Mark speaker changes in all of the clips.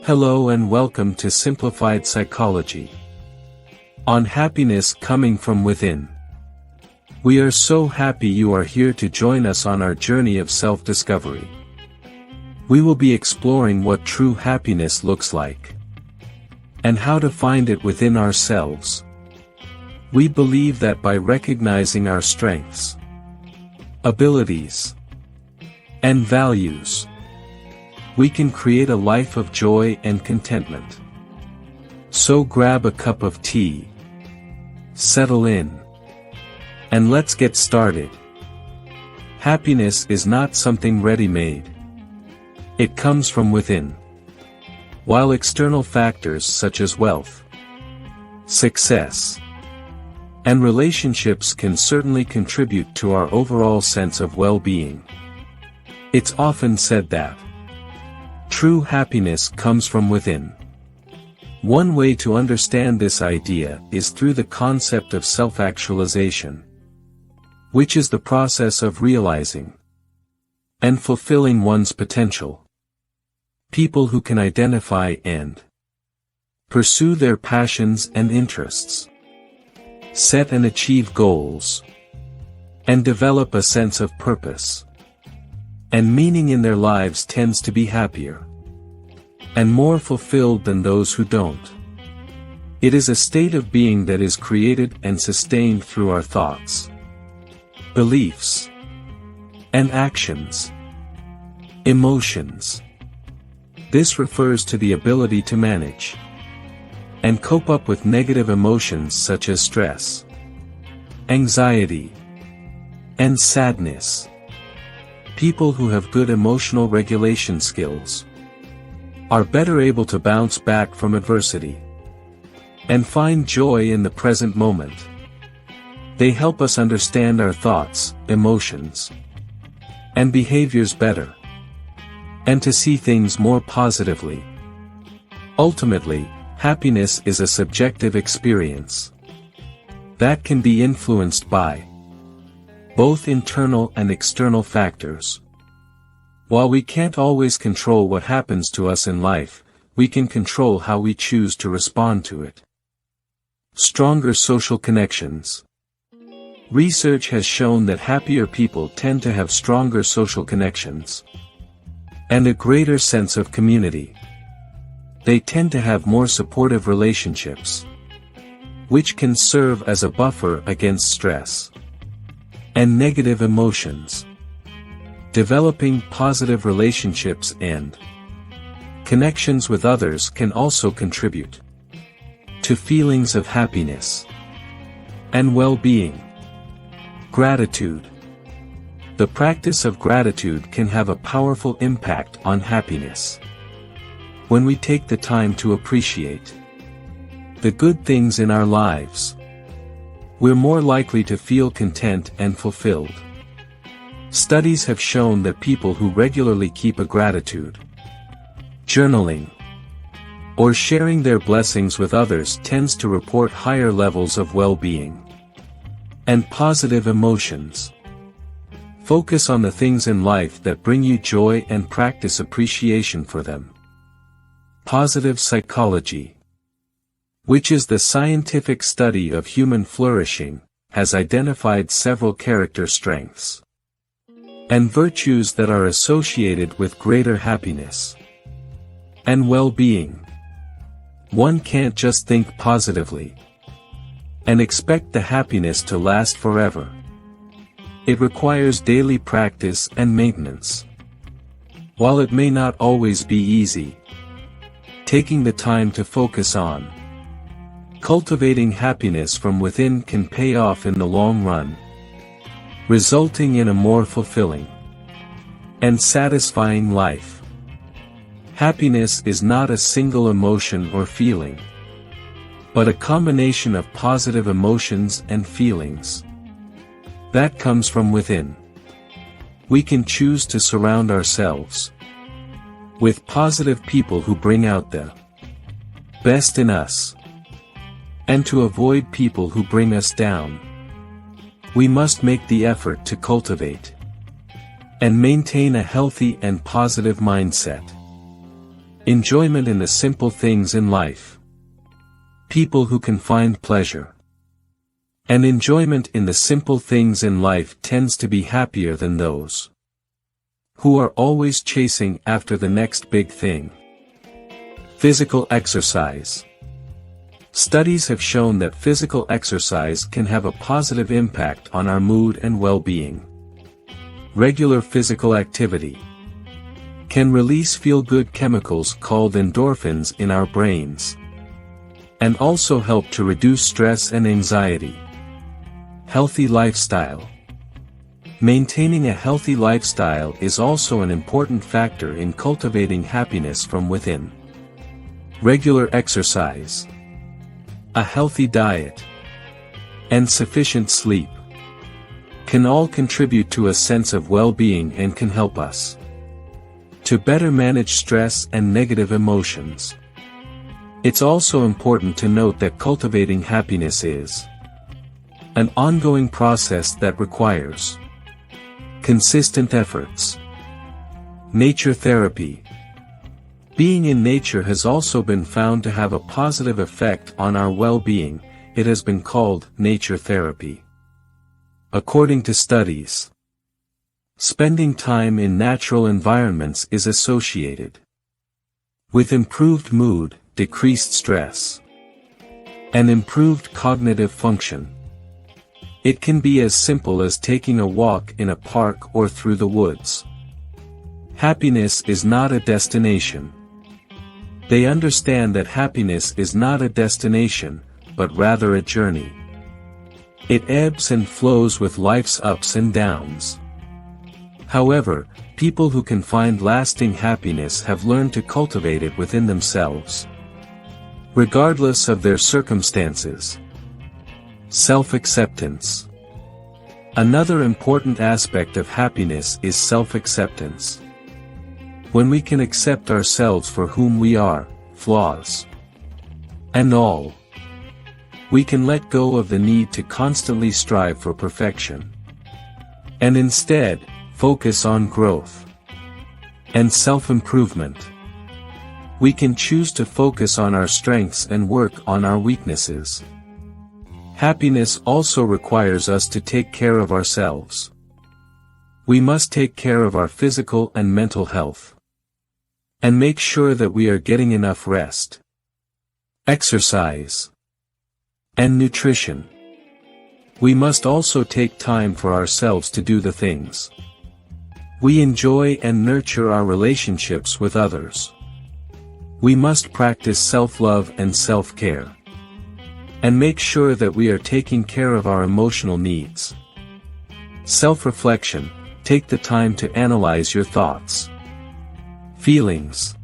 Speaker 1: Hello and welcome to Simplified Psychology. On happiness coming from within. We are so happy you are here to join us on our journey of self-discovery. We will be exploring what true happiness looks like, and how to find it within ourselves. We believe that by recognizing our strengths, abilities, and values, we can create a life of joy and contentment. So grab a cup of tea, settle in, and let's get started. Happiness is not something ready-made. It comes from within. While external factors such as wealth, success, and relationships can certainly contribute to our overall sense of well-being, it's often said that true happiness comes from within. One way to understand this idea is through the concept of self-actualization, which is the process of realizing and fulfilling one's potential. People who can identify and pursue their passions and interests, set and achieve goals, and develop a sense of purpose and meaning in their lives tends to be happier and more fulfilled than those who don't. It is a state of being that is created and sustained through our thoughts, beliefs, and actions. Emotions. This refers to the ability to manage and cope up with negative emotions such as stress, anxiety, and sadness. People who have good emotional regulation skills are better able to bounce back from adversity and find joy in the present moment. They help us understand our thoughts, emotions, and behaviors better, and to see things more positively. Ultimately, happiness is a subjective experience that can be influenced by both internal and external factors. While we can't always control what happens to us in life, we can control how we choose to respond to it. Stronger social connections. Research has shown that happier people tend to have stronger social connections and a greater sense of community. They tend to have more supportive relationships, which can serve as a buffer against stress and negative emotions. Developing positive relationships and connections with others can also contribute to feelings of happiness and well-being. Gratitude. The practice of gratitude can have a powerful impact on happiness. When we take the time to appreciate the good things in our lives, we're more likely to feel content and fulfilled. Studies have shown that people who regularly keep a gratitude journaling or sharing their blessings with others tends to report higher levels of well-being and positive emotions. Focus on the things in life that bring you joy and practice appreciation for them. Positive psychology, which is the scientific study of human flourishing, has identified several character strengths and virtues that are associated with greater happiness and well-being. One can't just think positively and expect the happiness to last forever. It requires daily practice and maintenance. While it may not always be easy, taking the time to focus on cultivating happiness from within can pay off in the long run, resulting in a more fulfilling and satisfying life. Happiness is not a single emotion or feeling, but a combination of positive emotions and feelings that comes from within. We can choose to surround ourselves with positive people who bring out the best in us, and to avoid people who bring us down. We must make the effort to cultivate and maintain a healthy and positive mindset. Enjoyment in the simple things in life. People who can find pleasure and enjoyment in the simple things in life tends to be happier than those who are always chasing after the next big thing. Physical exercise. Studies have shown that physical exercise can have a positive impact on our mood and well-being. Regular physical activity can release feel-good chemicals called endorphins in our brains, and also help to reduce stress and anxiety. Healthy lifestyle. Maintaining a healthy lifestyle is also an important factor in cultivating happiness from within. Regular exercise, a healthy diet, and sufficient sleep can all contribute to a sense of well-being and can help us to better manage stress and negative emotions. It's also important to note that cultivating happiness is an ongoing process that requires consistent efforts. Nature therapy. Being in nature has also been found to have a positive effect on our well-being. It has been called nature therapy. According to studies, spending time in natural environments is associated with improved mood, decreased stress, and improved cognitive function. It can be as simple as taking a walk in a park or through the woods. Happiness is not a destination. They understand that happiness is not a destination, but rather a journey. It ebbs and flows with life's ups and downs. However, people who can find lasting happiness have learned to cultivate it within themselves, regardless of their circumstances. Self-acceptance. Another important aspect of happiness is self-acceptance. When we can accept ourselves for whom we are, flaws and all, we can let go of the need to constantly strive for perfection, and instead, focus on growth and self-improvement. We can choose to focus on our strengths and work on our weaknesses. Happiness also requires us to take care of ourselves. We must take care of our physical and mental health, and make sure that we are getting enough rest, exercise, and nutrition. We must also take time for ourselves to do the things we enjoy and nurture our relationships with others. We must practice self-love and self-care, and make sure that we are taking care of our emotional needs. Self-reflection. Take the time to analyze your thoughts, feelings,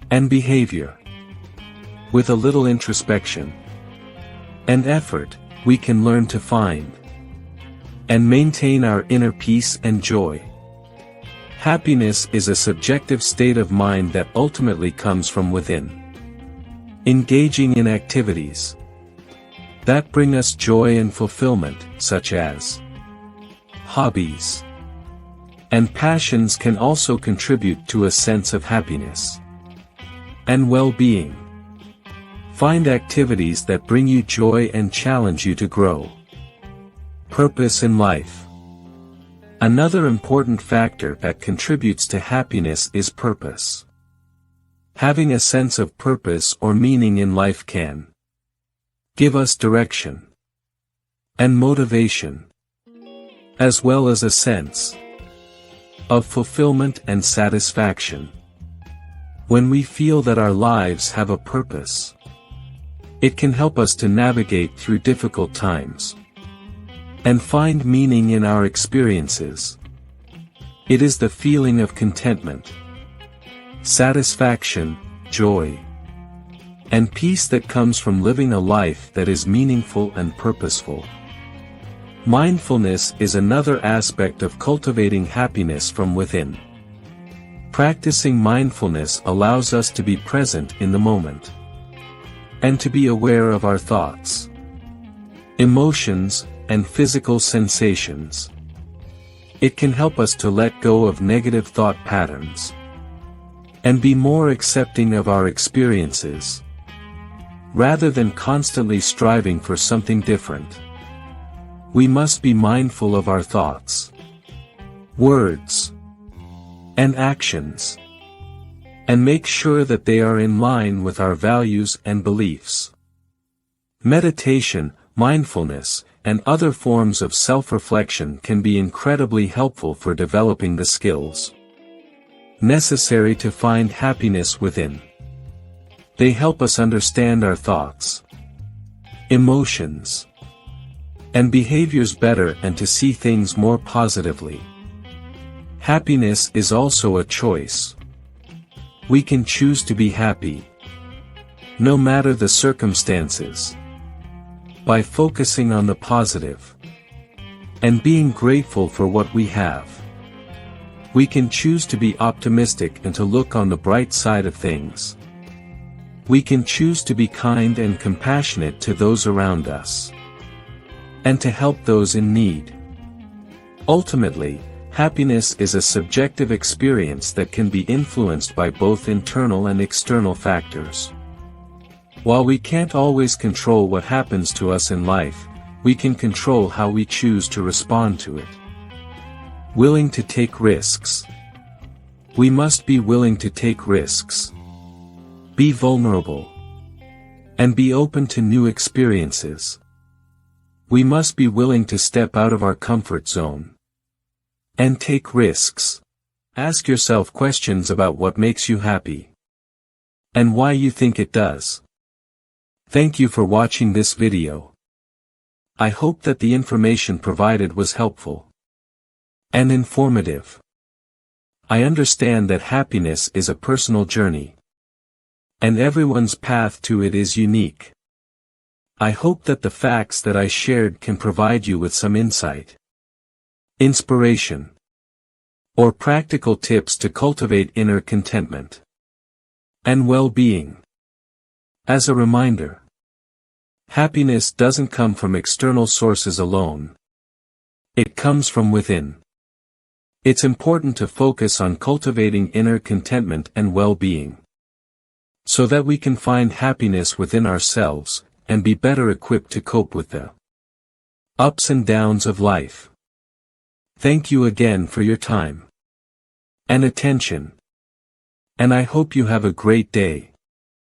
Speaker 1: and behavior. With a little introspection and effort, we can learn to find and maintain our inner peace and joy. Happiness is a subjective state of mind that ultimately comes from within. Engaging in activities that bring us joy and fulfillment, such as hobbies and passions, can also contribute to a sense of happiness and well-being. Find activities that bring you joy and challenge you to grow. Purpose in life. Another important factor that contributes to happiness is purpose. Having a sense of purpose or meaning in life can give us direction and motivation, as well as a sense of fulfillment and satisfaction. When we feel that our lives have a purpose, it can help us to navigate through difficult times and find meaning in our experiences. It is the feeling of contentment, satisfaction, joy, and peace that comes from living a life that is meaningful and purposeful. Mindfulness is another aspect of cultivating happiness from within. Practicing mindfulness allows us to be present in the moment and to be aware of our thoughts, emotions, and physical sensations. It can help us to let go of negative thought patterns and be more accepting of our experiences, rather than constantly striving for something different. We must be mindful of our thoughts, words, and actions, and make sure that they are in line with our values and beliefs. Meditation, mindfulness, and other forms of self-reflection can be incredibly helpful for developing the skills necessary to find happiness within. They help us understand our thoughts, emotions, and behaviors better and to see things more positively. Happiness is also a choice. We can choose to be happy, no matter the circumstances, by focusing on the positive and being grateful for what we have. We can choose to be optimistic and to look on the bright side of things. We can choose to be kind and compassionate to those around us, and to help those in need. Ultimately, happiness is a subjective experience that can be influenced by both internal and external factors. While we can't always control what happens to us in life, we can control how we choose to respond to it. Willing to take risks. We must be willing to take risks, be vulnerable, and be open to new experiences. We must be willing to step out of our comfort zone and take risks. Ask yourself questions about what makes you happy and why you think it does. Thank you for watching this video. I hope that the information provided was helpful and informative. I understand that happiness is a personal journey, and everyone's path to it is unique. I hope that the facts that I shared can provide you with some insight, inspiration, or practical tips to cultivate inner contentment and well-being. As a reminder, happiness doesn't come from external sources alone. It comes from within. It's important to focus on cultivating inner contentment and well-being, so that we can find happiness within ourselves, and be better equipped to cope with the ups and downs of life. Thank you again for your time and attention, and I hope you have a great day.